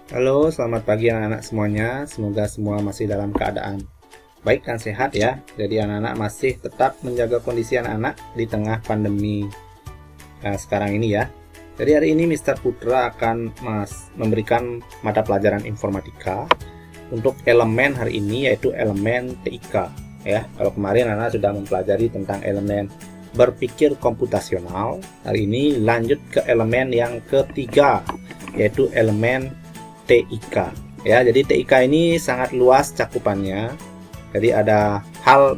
Halo, selamat pagi anak-anak semuanya. Semoga semua masih dalam keadaan baik dan sehat ya. Jadi anak-anak masih tetap menjaga kondisi anak-anak di tengah pandemi sekarang ini ya. Jadi hari ini Mr. Putra akan memberikan mata pelajaran informatika untuk elemen hari ini, yaitu elemen TIK ya. Kalau kemarin anak-anak sudah mempelajari tentang elemen berpikir komputasional, hari ini lanjut ke elemen yang ketiga, yaitu elemen TIK ya. Jadi TIK ini sangat luas cakupannya. Jadi ada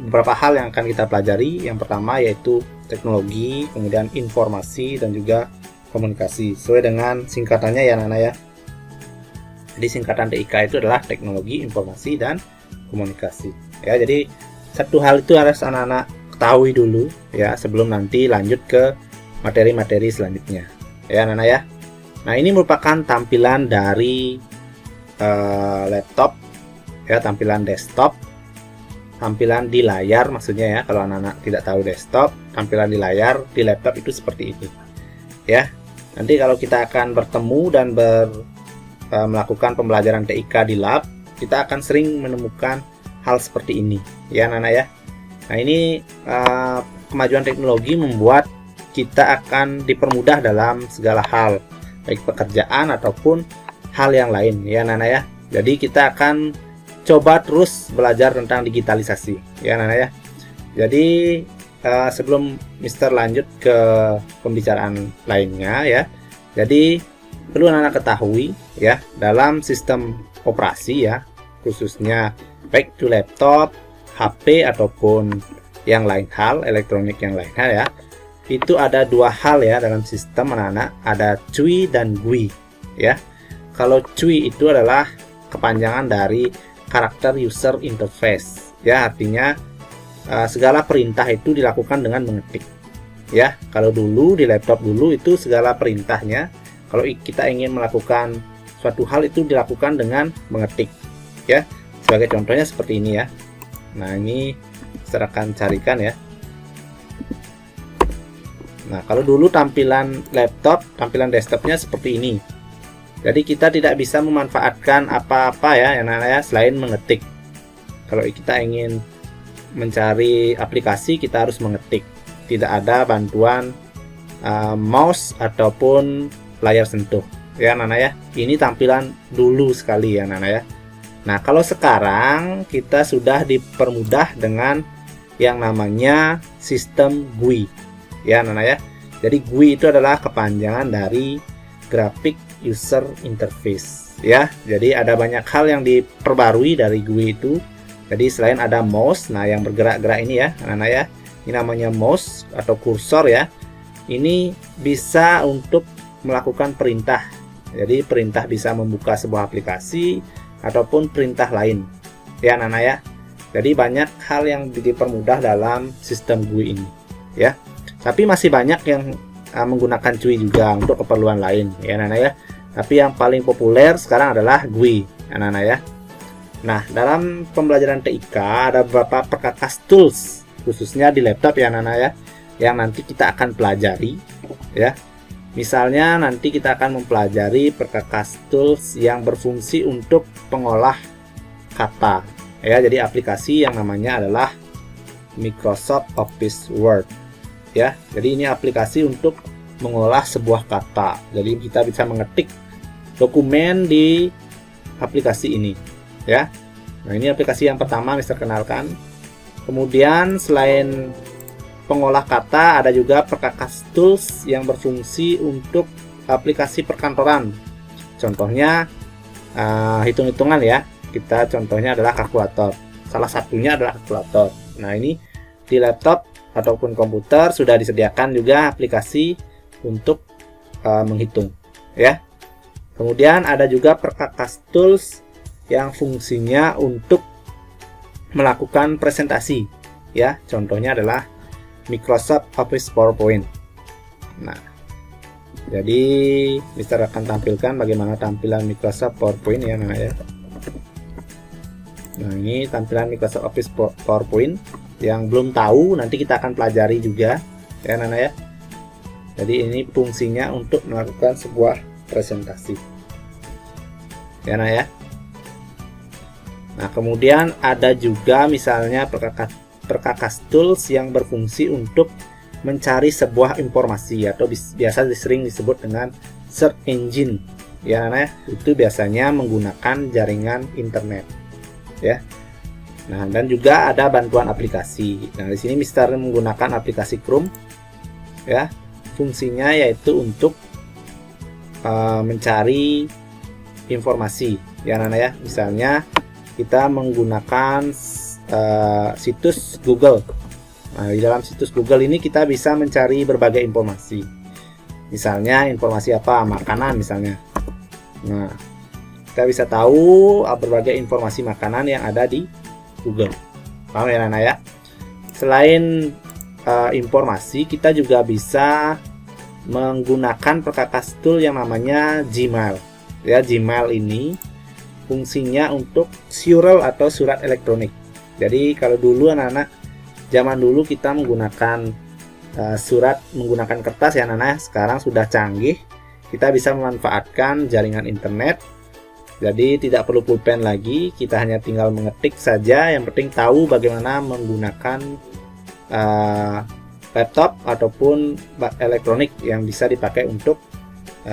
beberapa hal yang akan kita pelajari. Yang pertama yaitu teknologi, kemudian informasi, dan juga komunikasi. Sesuai dengan singkatannya ya anak-anak ya. Jadi singkatan TIK itu adalah teknologi, informasi, dan komunikasi ya. Jadi satu hal itu harus anak-anak ketahui dulu ya, sebelum nanti lanjut ke materi-materi selanjutnya ya anak-anak ya. Nah, ini merupakan tampilan dari laptop ya, tampilan desktop, tampilan di layar maksudnya ya. Kalau anak-anak tidak tahu desktop, tampilan di layar di laptop itu seperti ini ya. Nanti kalau kita akan bertemu dan melakukan pembelajaran TIK di lab, kita akan sering menemukan hal seperti ini ya anak-anak ya. Nah, ini kemajuan teknologi membuat kita akan dipermudah dalam segala hal, baik pekerjaan ataupun hal yang lain ya anak-anak ya. Jadi kita akan coba terus belajar tentang digitalisasi ya anak-anak ya. Jadi sebelum Mister lanjut ke pembicaraan lainnya ya, jadi perlu anak-anak ketahui ya, dalam sistem operasi ya, khususnya baik itu laptop, HP ataupun yang lain hal, elektronik yang lain hal ya, itu ada dua hal ya dalam sistem anak-anak, ada CUI dan GUI ya. Kalau CUI itu adalah kepanjangan dari Character User Interface ya, artinya segala perintah itu dilakukan dengan mengetik ya. Kalau dulu di laptop dulu itu segala perintahnya, kalau kita ingin melakukan suatu hal itu dilakukan dengan mengetik ya. Sebagai contohnya seperti ini ya. Nah, ini saya akan carikan ya. Nah, kalau dulu tampilan laptop, tampilan desktopnya seperti ini. Jadi kita tidak bisa memanfaatkan apa-apa ya anak-anak ya, selain mengetik. Kalau kita ingin mencari aplikasi, kita harus mengetik. Tidak ada bantuan mouse ataupun layar sentuh ya anak-anak ya. Ini tampilan dulu sekali ya anak-anak ya. Nah, kalau sekarang kita sudah dipermudah dengan yang namanya sistem GUI ya anak-anak ya. Jadi GUI itu adalah kepanjangan dari Graphic User Interface ya. Jadi ada banyak hal yang diperbarui dari GUI itu. Jadi selain ada mouse, nah yang bergerak-gerak ini ya anak-anak ya, ini namanya mouse atau kursor ya. Ini bisa untuk melakukan perintah. Jadi perintah bisa membuka sebuah aplikasi ataupun perintah lain ya anak-anak ya. Jadi banyak hal yang dipermudah dalam sistem GUI ini ya. Tapi masih banyak yang menggunakan CUI juga untuk keperluan lain ya anak-anak ya. Tapi yang paling populer sekarang adalah GUI anak-anak ya. Nah, dalam pembelajaran TIK ada beberapa perkakas tools khususnya di laptop ya anak-anak ya, yang nanti kita akan pelajari ya. Misalnya nanti kita akan mempelajari perkakas tools yang berfungsi untuk pengolah kata ya. Jadi aplikasi yang namanya adalah Microsoft Office Word ya. Jadi ini aplikasi untuk mengolah sebuah kata. Jadi kita bisa mengetik dokumen di aplikasi ini ya. Nah, ini aplikasi yang pertama Mister kenalkan. Kemudian selain pengolah kata, ada juga perkakas tools yang berfungsi untuk aplikasi perkantoran. Contohnya hitung-hitungan ya. Kita contohnya adalah kalkulator. Salah satunya adalah kalkulator. Nah, ini di laptop ataupun komputer sudah disediakan juga aplikasi untuk menghitung ya. Kemudian ada juga perkakas tools yang fungsinya untuk melakukan presentasi ya. Contohnya adalah Microsoft Office PowerPoint. Nah, jadi Mister akan tampilkan bagaimana tampilan Microsoft PowerPoint ya anak ya. Nah, ini tampilan Microsoft Office PowerPoint. Yang belum tahu nanti kita akan pelajari juga ya anak ya. Jadi ini fungsinya untuk melakukan sebuah presentasi. ya nah ya. Nah, kemudian ada juga misalnya perkakas tools yang berfungsi untuk mencari sebuah informasi atau biasa sering disebut dengan search engine. Ya, nah, itu biasanya menggunakan jaringan internet. Ya. Nah, dan juga ada bantuan aplikasi. Nah, di sini Mister menggunakan aplikasi Chrome. Ya. Fungsinya yaitu untuk mencari informasi. Ya, nah ya. Misalnya kita menggunakan situs Google. Nah, di dalam situs Google ini kita bisa mencari berbagai informasi. Misalnya informasi apa? Makanan misalnya. Nah, kita bisa tahu berbagai informasi makanan yang ada di Google. Paham ya Nana ya? Selain informasi, kita juga bisa menggunakan perkakas tool yang namanya Gmail. Ya, Gmail ini fungsinya untuk surel atau surat elektronik. Jadi kalau dulu anak-anak zaman dulu kita menggunakan surat menggunakan kertas ya anak-anak, sekarang sudah canggih. Kita bisa memanfaatkan jaringan internet. Jadi tidak perlu pulpen lagi, kita hanya tinggal mengetik saja. Yang penting tahu bagaimana menggunakan laptop ataupun elektronik yang bisa dipakai untuk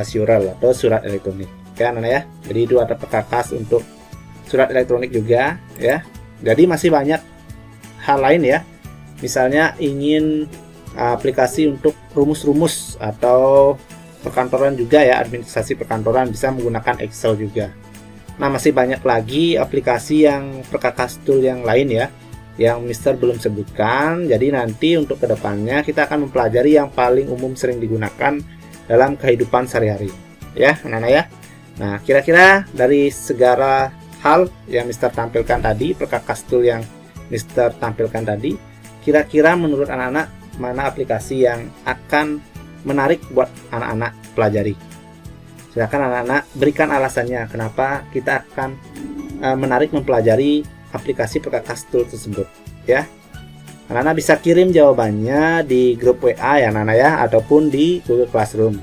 surel atau surat elektronik. Ya anak-anak ya. Jadi itu ada perkakas untuk surat elektronik juga ya. Jadi masih banyak hal lain ya. Misalnya ingin aplikasi untuk rumus-rumus atau perkantoran juga ya, administrasi perkantoran bisa menggunakan Excel juga. Nah, masih banyak lagi aplikasi yang perkakas tool yang lain ya, yang Mister belum sebutkan. Jadi nanti untuk kedepannya kita akan mempelajari yang paling umum sering digunakan dalam kehidupan sehari-hari. Ya, anak-anak ya. Nah, kira-kira dari segala hal yang Mister tampilkan tadi, perkakas tool yang Mister tampilkan tadi, kira-kira menurut anak-anak mana aplikasi yang akan menarik buat anak-anak pelajari? Silakan anak-anak berikan alasannya kenapa kita akan menarik mempelajari aplikasi perkakas tool tersebut ya. Anak-anak bisa kirim jawabannya di grup WA ya anak-anak ya, ataupun di Google Classroom.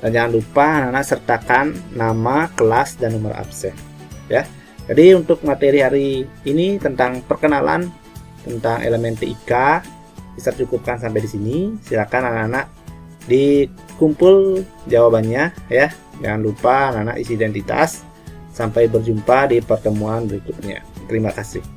Dan jangan lupa anak-anak sertakan nama, kelas, dan nomor absen ya. Jadi untuk materi hari ini tentang perkenalan tentang elemen TIK bisa cukupkan sampai di sini. Silakan anak-anak dikumpul jawabannya ya. Jangan lupa anak-anak isi identitas. Sampai berjumpa di pertemuan berikutnya. Terima kasih.